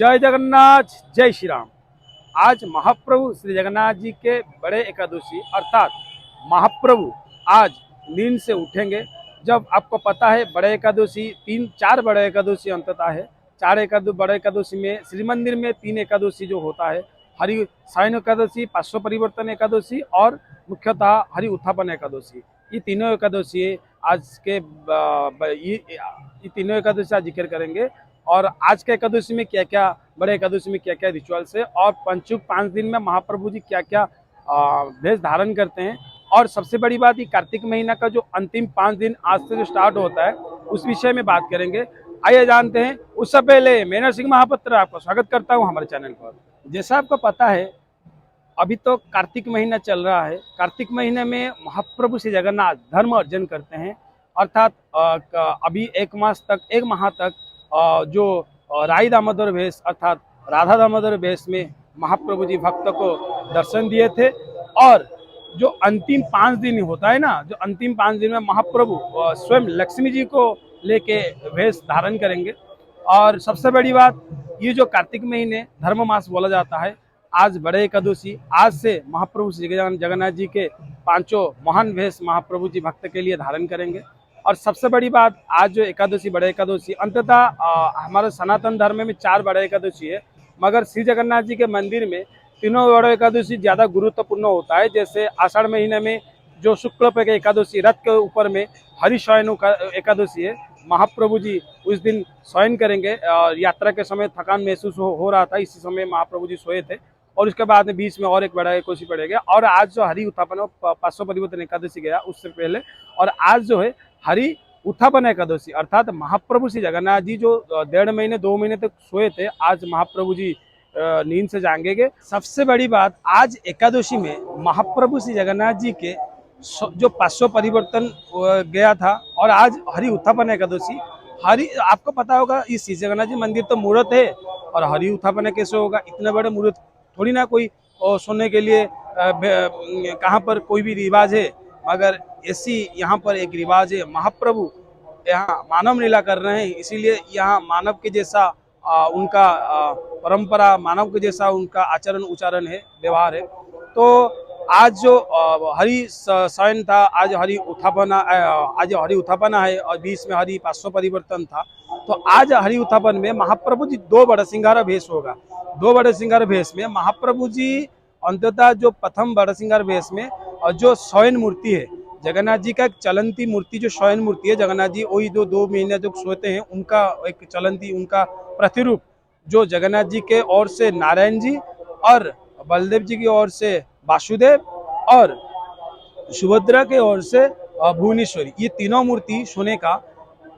जय जगन्नाथ, जय श्री राम। आज महाप्रभु श्री जगन्नाथ जी के बड़े एकादशी अर्थात महाप्रभु आज नींद से उठेंगे। जब आपको पता है बड़े एकादशी चार बड़े एकादशी अंततः है। चार बड़े एकादशी में श्री मंदिर में 3 एकादशी जो होता है, हरि सायन एकादशी, पार्श्व परिवर्तन एकादशी और मुख्यतः हरि उत्थापन एकादशी। ये तीनों एकादशी आज के ये तीनों एकादशी आज जिक्र करेंगे। और आज के एकादशी में क्या क्या, बड़े एकादशी में क्या क्या रिचुअल्स है और पंचुक 5 दिन में महाप्रभु जी क्या क्या वेश धारण करते हैं। और सबसे बड़ी बात, ये कार्तिक महीना का जो अंतिम 5 दिन आज से जो स्टार्ट होता है उस विषय में बात करेंगे। आइए जानते हैं। उससे पहले मैं नरसिंह महापात्र आपका स्वागत करता हूं हमारे चैनल पर। जैसा आपको पता है अभी तो कार्तिक महीना चल रहा है। कार्तिक महीने में महाप्रभु श्री जगन्नाथ धर्म अर्जन करते हैं, अर्थात अभी एक माह तक जो राई दामोदर वेश अर्थात राधा दामोदर वेश में महाप्रभु जी भक्त को दर्शन दिए थे। और जो अंतिम 5 दिन होता है ना, जो अंतिम 5 दिन में महाप्रभु स्वयं लक्ष्मी जी को लेके वेश धारण करेंगे। और सबसे बड़ी बात, ये जो कार्तिक महीने धर्म मास बोला जाता है, आज बड़े एकादशी, आज से महाप्रभु श्री जगन्नाथ जी के 5 महान वेश महाप्रभु जी भक्त के लिए धारण करेंगे। और सबसे बड़ी बात, आज जो एकादशी बड़े एकादशी अंततः हमारे सनातन धर्म में 4 बड़े एकादशी है, मगर श्री जगन्नाथ जी के मंदिर में तीनों बड़े एकादशी ज़्यादा गुरुत्वपूर्ण होता है। जैसे आषाढ़ महीने में जो शुक्ल पक्ष एकादशी रथ के ऊपर में हरि शयन एकादशी है, महाप्रभु जी उस दिन शयन करेंगे। और यात्रा के समय थकान महसूस हो रहा था, इसी समय महाप्रभु जी सोए थे। और उसके बाद में बीच में और एक बड़ा एकादशी पड़ेगा। और आज जो हरि उत्थापन पार्श्व परिवर्तन एकादशी गया उससे पहले, और आज जो है हरि उत्थापन एकादशी अर्थात महाप्रभु श्री जगन्नाथ जी जो 1.5 महीने 2 महीने तक सोए थे, आज महाप्रभु जी नींद से जागेंगे। सबसे बड़ी बात, आज एकादशी में महाप्रभु श्री जगन्नाथ जी के जो पार्श्व परिवर्तन गया था और आज हरि उत्थापन एकादशी। आपको पता होगा इस श्री जगन्नाथ जी मंदिर तो मूर्त है, और हरि उत्थापन कैसे होगा? इतने बड़े मूर्त थोड़ी ना कोई सोने के लिए कहाँ पर कोई भी रिवाज है, मगर ऐसी यहाँ पर एक रिवाज है। महाप्रभु यहाँ मानव लीला कर रहे हैं, इसीलिए यहाँ मानव के जैसा उनका परंपरा, मानव के जैसा उनका आचरण उच्चारण है, व्यवहार है। तो आज जो हरि शयन था, आज हरि उत्थापना है और बीच में हरि पार्श्व परिवर्तन था। तो आज हरि उत्थापन में महाप्रभु जी 2 बड़े श्रृंगार भेष होगा। 2 बड़े श्रृंगार भेष में महाप्रभु जी अंततः जो प्रथम बड़े श्रृंगार भेष में और जो शयन मूर्ति है जगन्नाथ जी का, एक चलंती मूर्ति जो शयन मूर्ति है जगन्नाथ जी, वही जो 2 महीने जो सोते हैं उनका एक चलंती, उनका प्रतिरूप जो जगन्नाथ जी के ओर से नारायण जी और बलदेव जी की ओर से वासुदेव और सुभद्रा के ओर से भुवनेश्वरी, ये तीनों मूर्ति सोने का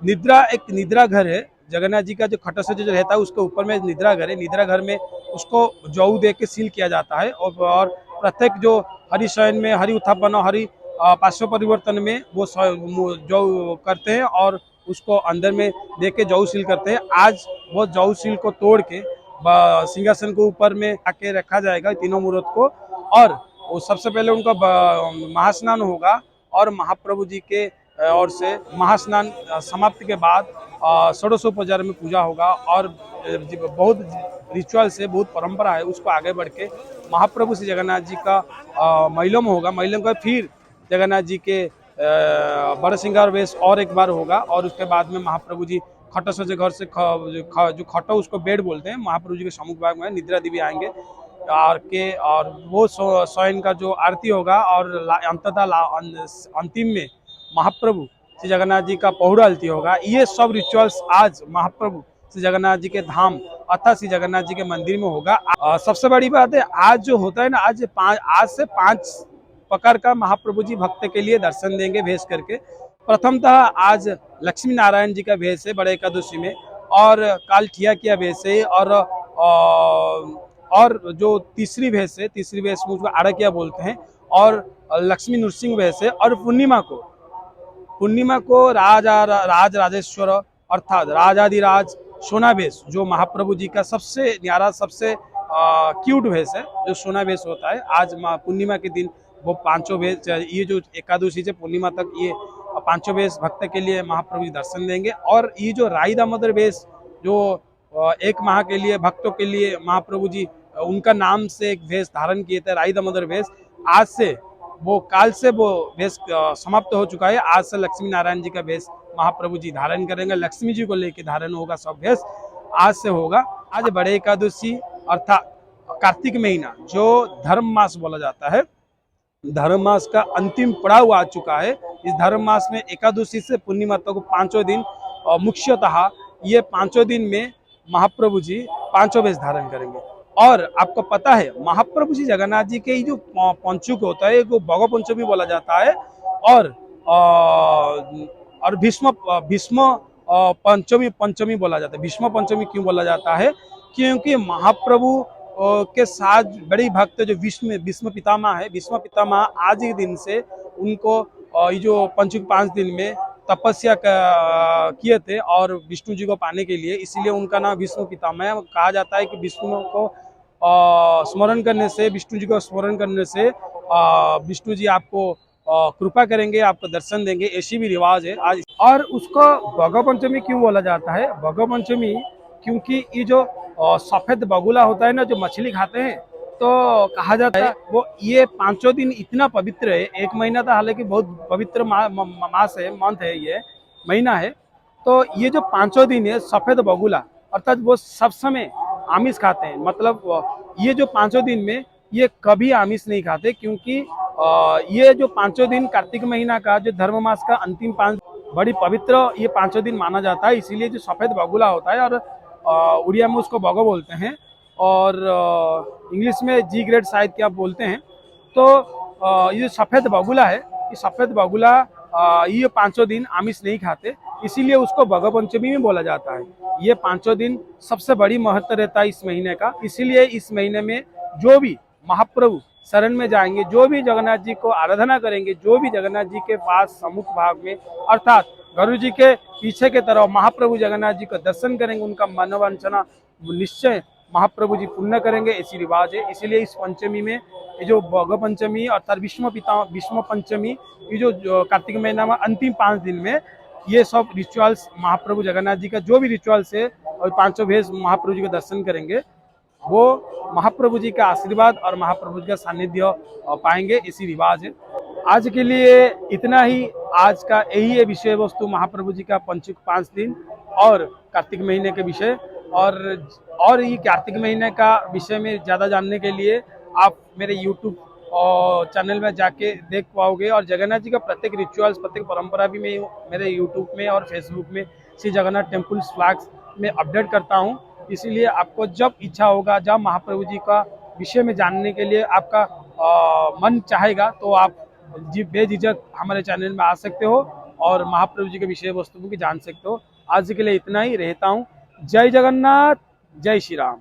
एक निद्रा घर है। जगन्नाथ जी का जो खटस जो रहता है उसके ऊपर में निद्रा घर है। निद्रा घर में उसको जौ दे के सील किया जाता है। और प्रत्येक जो हरि शयन में, हरि उत्थापन और हरि पार्श्व परिवर्तन में वो जौ करते हैं और उसको अंदर में दे के जौ सील करते हैं। आज वो जौ सील को तोड़ के सिंहासन को ऊपर में आके रखा जाएगा तीनों मूर्त को। और वो सबसे पहले उनका महास्नान होगा और महाप्रभु जी के ओर से महास्नान समाप्ति के बाद षोडशोपचार में पूजा होगा। और बहुत रिचुअल से, बहुत परंपरा है, उसको आगे बढ़ के महाप्रभु श्री जगन्नाथ जी का महिलम होगा। महिलम का फिर जगन्नाथ जी के बड़े श्रृंगार वेश और एक बार होगा। और उसके बाद में महाप्रभु जी खटो से घर से जो खटो उसको बेड बोलते हैं, महाप्रभु जी के सम्मुख भाग में निद्रा देवी आएंगे और वो शयन का जो आरती होगा। और अंततः अंतिम में महाप्रभु श्री जगन्नाथ जी का पहुड़ा आरती होगा। ये सब रिचुअल्स आज महाप्रभु श्री जगन्नाथ जी के धाम अर्थात श्री जगन्नाथ जी के मंदिर में होगा। सबसे बड़ी बात है, आज जो होता है ना, आज से 5 प्रकार का महाप्रभु जी भक्त के लिए दर्शन देंगे भेष करके। प्रथमतः आज लक्ष्मी नारायण जी का भेष है बड़े एकादशी में, और काल ठिया किया भेष है। और जो तीसरी भेष है, तीसरी भेष में उसको आड़किया बोलते हैं, और लक्ष्मी नृसिंह भेष है। और पूर्णिमा को राजेश्वर अर्थात राजाधिराज सोना भेष, जो महाप्रभु जी का सबसे न्यारा, सबसे क्यूट भेष है, जो सोना भेष होता है। आज पूर्णिमा के दिन वो 5 भेष, ये जो एकादशी से पूर्णिमा तक ये 5 भेष भक्त के लिए महाप्रभु जी दर्शन देंगे। और ये जो राई दामोदर भेष जो 1 माह के लिए भक्तों के लिए महाप्रभु जी उनका नाम से एक वेश धारण किए थे, राई दामोदर वेश। आज से वो काल से वो वेश समाप्त हो चुका है। आज से लक्ष्मी नारायण जी का वेश महाप्रभु जी धारण करेंगे, लक्ष्मी जी को लेकर धारण होगा, सब वेश आज से होगा। आज बड़े एकादशी अर्थात कार्तिक महीना जो धर्म मास बोला जाता है, धर्म मास का अंतिम पड़ाव आ चुका है। इस धर्म मास में एकादशी से पूर्णिमा तक पांचों दिन मुख्यतः ये पांचों दिन में महाप्रभु जी पांचों वेश धारण करेंगे। और आपको पता है महाप्रभु जी जगन्नाथ जी के जो पंचुक होता है वो भगव पंचमी बोला जाता है। और भीष्म भीष्म पंचमी पंचमी बोला जाता है। भीष्म पंचमी क्यों बोला जाता है? क्योंकि महाप्रभु के साथ बड़ी भक्त जो भीष्म पितामह है, भीष्म पितामह आज के दिन से उनको ये जो पंचुक 5 दिन में तपस्या किए थे और विष्णु जी को पाने के लिए, इसीलिए उनका नाम भीष्म पितामह कहा जाता है। कि विष्णु को स्मरण करने से, विष्णु जी को स्मरण करने से विष्णु जी आपको कृपा करेंगे, आपको दर्शन देंगे, ऐसी भी रिवाज है आज। और उसको भगव पंचमी क्यों बोला जाता है? भगव पंचमी क्योंकि ये जो सफेद बगुला होता है ना, जो मछली खाते हैं, तो कहा जाता है वो ये पांचों दिन इतना पवित्र है। 1 महीना था, हालांकि बहुत पवित्र मास है, मंथ है, ये महीना है। तो ये जो पांचों दिन है सफेद बगुला अर्थात वो सब समय आमिष खाते हैं। मतलब ये जो पांचों दिन में ये कभी आमिष नहीं खाते, क्योंकि ये जो पांचों दिन कार्तिक महीना का जो धर्म मास का अंतिम 5 बड़ी पवित्र ये पांचों दिन माना जाता है। इसीलिए जो सफेद बगुला होता है, और उड़िया में उसको बगो बोलते हैं, और इंग्लिश में जी ग्रेड शायद क्या बोलते हैं। तो ये सफेद बगुला है, ये सफेद बगुला ये पांचों दिन आमिष नहीं खाते, इसीलिए उसको भगव पंचमी में बोला जाता है। ये पांचों दिन सबसे बड़ी महत्व रहता है इस महीने का। इसीलिए इस महीने में जो भी महाप्रभु शरण में जाएंगे, जो भी जगन्नाथ जी को आराधना करेंगे, जो भी जगन्नाथ जी के पास सम्मुख भाग में अर्थात गुरु जी के पीछे के तरफ महाप्रभु जगन्नाथ जी को दर्शन करेंगे, उनका मनोवांछना निश्चय महाप्रभु जी पूर्ण करेंगे, ऐसी रिवाज है। इसीलिए इस पंचमी में ये जो भगव पंचमी अर्थात भीष्म पंचमी, ये जो कार्तिक महीना में अंतिम 5 दिन में ये सब रिचुअल्स महाप्रभु जगन्नाथ जी का जो भी रिचुअल्स है, और पांचों भेष महाप्रभु जी का दर्शन करेंगे, वो महाप्रभु जी का आशीर्वाद और महाप्रभु जी का सानिध्य पाएंगे, इसी रिवाज है। आज के लिए इतना ही। आज का यही है विषय वस्तु, महाप्रभु जी का पंचुक 5 दिन और कार्तिक महीने के विषय। और ये कार्तिक महीने का विषय में ज़्यादा जानने के लिए आप मेरे YouTube चैनल में जाके देख पाओगे। और जगन्नाथ जी का प्रत्येक रिचुअल्स, प्रत्येक परंपरा भी मैं मेरे YouTube में और फेसबुक में श्री जगन्नाथ टेम्पल्स फ्लैग्स में अपडेट करता हूँ। इसीलिए आपको जब इच्छा होगा, जब महाप्रभु जी का विषय में जानने के लिए आपका मन चाहेगा, तो आप जी बेझिझक हमारे चैनल में आ सकते हो और महाप्रभु जी के विषय वस्तु की जान सकते हो। आज के लिए इतना ही। रहता हूँ। जय जगन्नाथ, जय श्री राम।